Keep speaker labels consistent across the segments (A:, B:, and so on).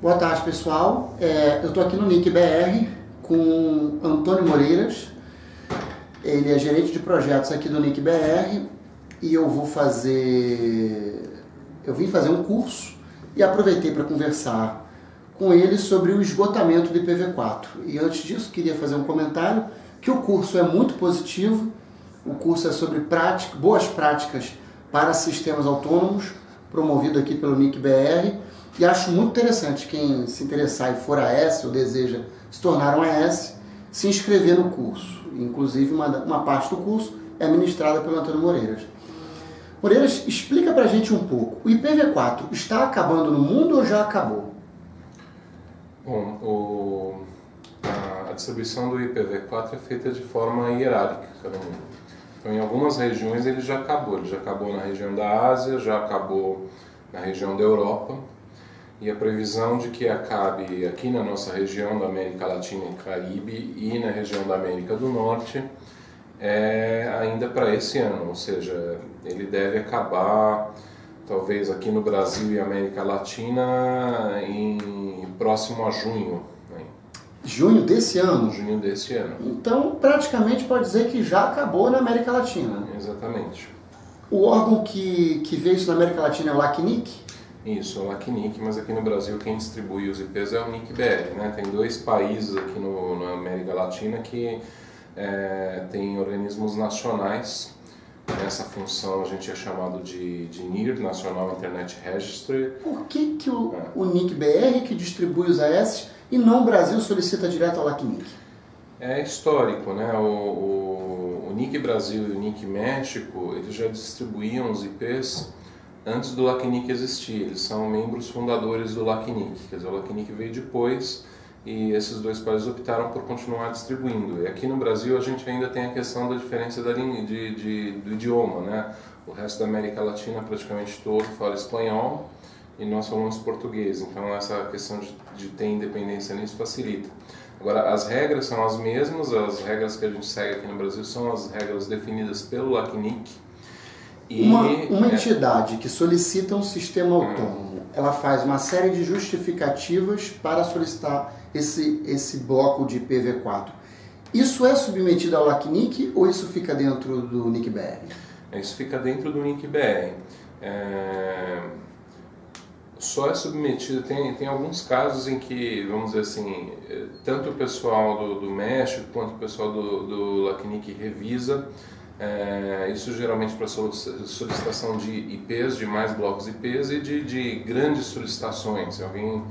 A: Boa tarde, pessoal. Eu estou aqui no NIC BR com Antônio Moreiras. Ele é gerente de projetos aqui do NIC BR e eu vim fazer um curso e aproveitei para conversar com ele sobre o esgotamento do IPv4. E antes disso, queria fazer um comentário que o curso é muito positivo. O curso é sobre boas práticas para sistemas autônomos, promovido aqui pelo NIC BR. E acho muito interessante quem se interessar e for AS ou deseja se tornar um AS, se inscrever no curso. Inclusive, uma parte do curso é ministrada pelo Antônio Moreiras. Moreiras, explica pra gente um pouco. O IPv4 está acabando no mundo ou já acabou?
B: Bom, a distribuição do IPv4 é feita de forma hierárquica no mundo. Então, em algumas regiões ele já acabou. Ele já acabou na região da Ásia, já acabou na região da Europa. E a previsão de que acabe aqui na nossa região da América Latina e Caribe e na região da América do Norte é ainda para esse ano, ou seja, ele deve acabar talvez aqui no Brasil e América Latina próximo a junho. Né?
A: Junho desse ano?
B: Junho desse ano.
A: Então, praticamente pode dizer que já acabou na América Latina.
B: Exatamente.
A: O órgão que vê isso na América Latina é o LACNIC?
B: Isso, é o LACNIC, mas aqui no Brasil quem distribui os IPs é o NIC BR, né? Tem dois países aqui na América Latina que tem organismos nacionais. Essa função a gente é chamado de NIR, National Internet Registry.
A: Por que o NIC BR que distribui os AS e não o Brasil solicita direto ao LACNIC?
B: É histórico, né? O NIC Brasil e o NIC México, eles já distribuíam os IPs antes do LACNIC existir. Eles são membros fundadores do LACNIC, quer dizer, o LACNIC veio depois e esses dois países optaram por continuar distribuindo. E aqui no Brasil a gente ainda tem a questão da diferença do idioma, né? O resto da América Latina praticamente todo fala espanhol e nós falamos português, então essa questão de ter independência nisso facilita. Agora, as regras são as mesmas, as regras que a gente segue aqui no Brasil são as regras definidas pelo LACNIC.
A: Uma entidade que solicita um sistema autônomo, ela faz uma série de justificativas para solicitar esse bloco de IPv4. Isso é submetido ao LACNIC ou isso fica dentro do NIC BR?
B: Isso fica dentro do NIC BR. Só é submetido, tem alguns casos em que, vamos dizer assim, tanto o pessoal do México quanto o pessoal do LACNIC revisa. Isso geralmente para solicitação de IPs, de mais blocos IPs e de grandes solicitações. Se alguém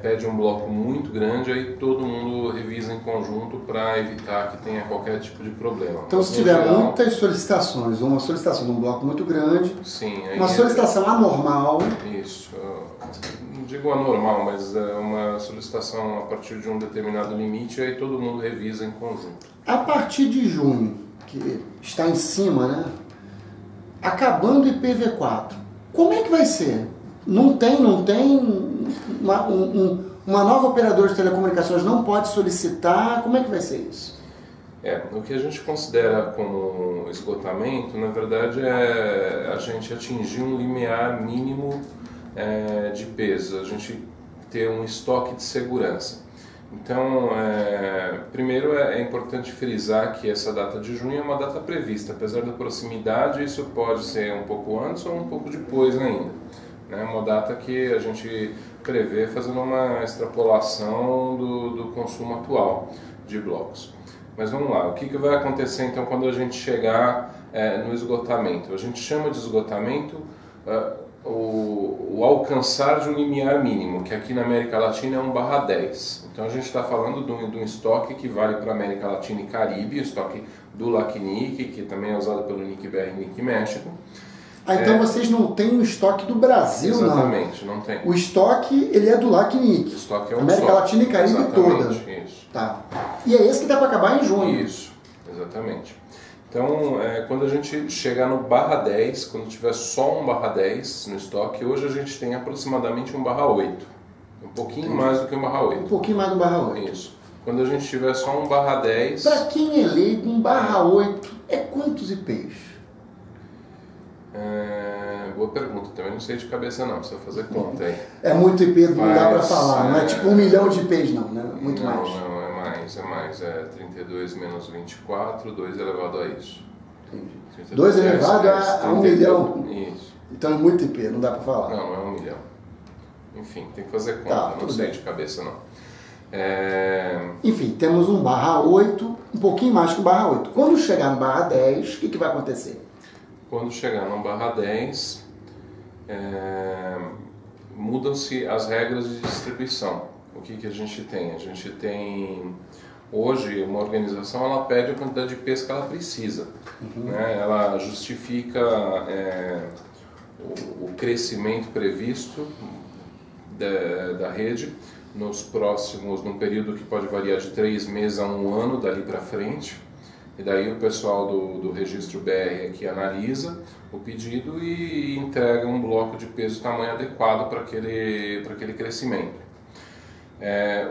B: pede um bloco muito grande, aí todo mundo revisa em conjunto para evitar que tenha qualquer tipo de problema.
A: Então, se tiver muitas solicitações, uma solicitação de um bloco muito grande,
B: sim,
A: uma solicitação anormal...
B: Isso, não digo anormal, mas uma solicitação a partir de um determinado limite, aí todo mundo revisa em conjunto.
A: A partir de junho, que está em cima, né? Acabando o IPv4, como é que vai ser? Não tem uma nova operadora de telecomunicações não pode solicitar, como é que vai ser isso?
B: O que a gente considera como esgotamento, na verdade, é a gente atingir um limiar mínimo de peso, a gente ter um estoque de segurança. Então, primeiro é importante frisar que essa data de junho é uma data prevista, apesar da proximidade, isso pode ser um pouco antes ou um pouco depois ainda. É uma data que a gente prevê fazendo uma extrapolação do consumo atual de blocos. Mas vamos lá, o que vai acontecer então quando a gente chegar no esgotamento? A gente chama de esgotamento o alcançar de um limiar mínimo, que aqui na América Latina é 1/10. Então a gente está falando de um estoque que vale para a América Latina e Caribe, o estoque do LACNIC, que também é usado pelo NIC BR e NIC México.
A: Então vocês não têm o estoque do Brasil,
B: exatamente, não tem.
A: O estoque, ele é do LACNIC.
B: O estoque é
A: América Latina e Caribe toda.
B: Isso.
A: Tá. E é esse que dá para acabar em junho.
B: Isso, exatamente. Então, quando a gente chegar no /10, quando tiver só 1/10 no estoque, hoje a gente tem aproximadamente 1/8. Um pouquinho mais do que 1/8.
A: Um pouquinho mais do 1/8.
B: Isso. Quando a gente tiver só 1/10...
A: Para quem é leigo, 1/8 é quantos IPs?
B: boa pergunta. Também não sei de cabeça não, precisa fazer conta aí.
A: É muito IP, não dá para falar, não é tipo 1 milhão de IPs não, né? Muito
B: não,
A: mais.
B: Não, é mais. É 32 menos 24, 2 elevado a isso.
A: Entendi. 2 elevado a 1 milhão.
B: Isso.
A: Então é muito IP, não dá para falar.
B: Não é 1 milhão. Enfim, tem que fazer conta,
A: Tá,
B: não sei
A: bem.
B: de cabeça não.
A: Enfim, temos um /8, um pouquinho mais que o /8. Quando chegar no /10, o que vai acontecer?
B: Quando chegar no /10, mudam-se as regras de distribuição. O que a gente tem? A gente tem, hoje, uma organização, ela pede a quantidade de IPs que ela precisa. Né? Ela justifica o crescimento previsto da rede num período que pode variar de 3 meses a 1 ano, dali para frente. E daí o pessoal do registro BR aqui analisa o pedido e entrega um bloco de peso e tamanho adequado para aquele crescimento.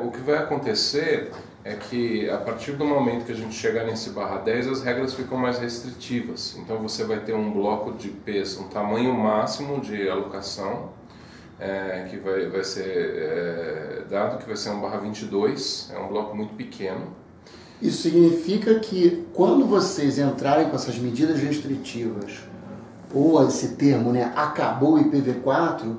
B: O que vai acontecer é que a partir do momento que a gente chegar nesse /10, as regras ficam mais restritivas. Então você vai ter um bloco de peso, um tamanho máximo de alocação, que vai ser dado, que vai ser um /22, é um bloco muito pequeno.
A: Isso significa que quando vocês entrarem com essas medidas restritivas, ou esse termo, né, acabou o IPv4,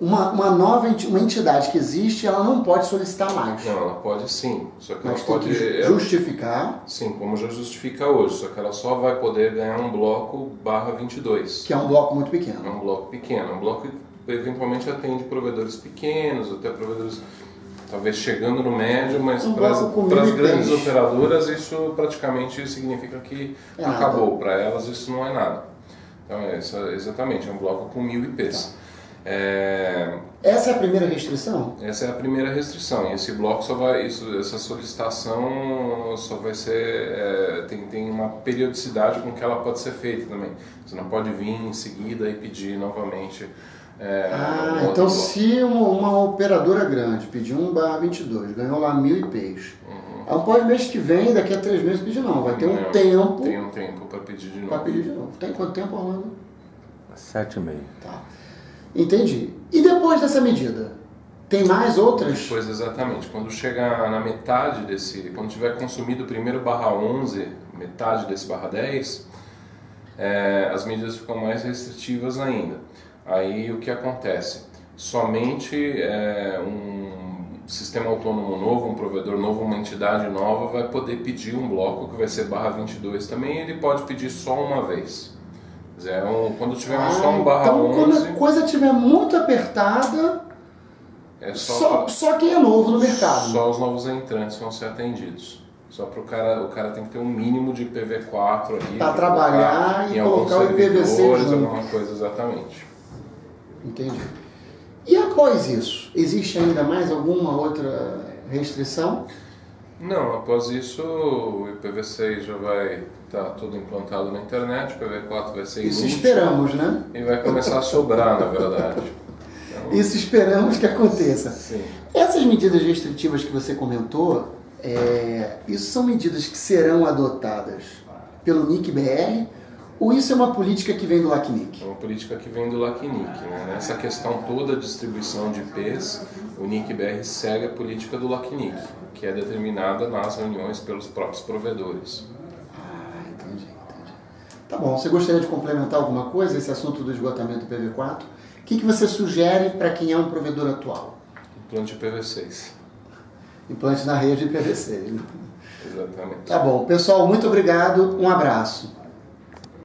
A: uma entidade que existe, ela não pode solicitar mais.
B: Não, ela pode sim, só que
A: mas
B: ela
A: tem
B: pode
A: que justificar.
B: Sim, como já justifica hoje, só que ela só vai poder ganhar um bloco /22.
A: Que é um bloco muito pequeno.
B: É um bloco pequeno, um bloco que eventualmente atende provedores pequenos, até provedores talvez chegando no médio, mas para as grandes operadoras isso praticamente significa que acabou. Para elas isso não é nada. Então exatamente, é um bloco com 1000 IPs. Tá.
A: Essa é a primeira restrição?
B: Essa é a primeira restrição. E esse bloco essa solicitação só vai ser, tem uma periodicidade com que ela pode ser feita também. Você não pode vir em seguida e pedir novamente.
A: Então se uma operadora grande pedir um /22, ganhou lá 1000 IPs, ela não pode mês que vem, daqui a 3 meses pedir não, vai ter um tempo.
B: Tem um tempo para pedir de novo.
A: Para pedir de novo. Tem quanto tempo, Orlando?
C: 7,5.
A: Tá. Entendi. E depois dessa medida? Tem mais outras?
B: Depois, exatamente. Quando chegar na metade quando tiver consumido o primeiro /11, metade desse /10, as medidas ficam mais restritivas ainda. Aí o que acontece? Somente um sistema autônomo novo, um provedor novo, uma entidade nova vai poder pedir um bloco que vai ser /22 também, e ele pode pedir só uma vez. Quando tivermos só um /11...
A: Então quando a coisa estiver muito apertada, só quem é novo no mercado.
B: Só os novos entrantes vão ser atendidos. Só para o cara tem que ter um mínimo de IPv4 ali.
A: Para trabalhar e colocar o IPv6 junto.
B: Alguma coisa, exatamente.
A: Entendi. E após isso, existe ainda mais alguma outra restrição?
B: Não, após isso o IPv6 já vai estar tudo implantado na internet, o IPv4 vai ser inútil.
A: Isso esperamos, né?
B: E vai começar a sobrar, na verdade. Então,
A: isso esperamos que aconteça.
B: Sim.
A: Essas medidas restritivas que você comentou, isso são medidas que serão adotadas pelo NIC-BR, ou isso é uma política que vem do LACNIC?
B: É uma política que vem do LACNIC. Né? Nessa questão toda, distribuição de IPs, o NIC-BR segue a política do LACNIC, que é determinada nas reuniões pelos próprios provedores.
A: Entendi. Tá bom, você gostaria de complementar alguma coisa, esse assunto do esgotamento do IPv4? O que você sugere para quem é um provedor atual?
B: Implante IPv6.
A: Implante na rede IPv6.
B: Exatamente.
A: Tá bom, pessoal, muito obrigado, um abraço.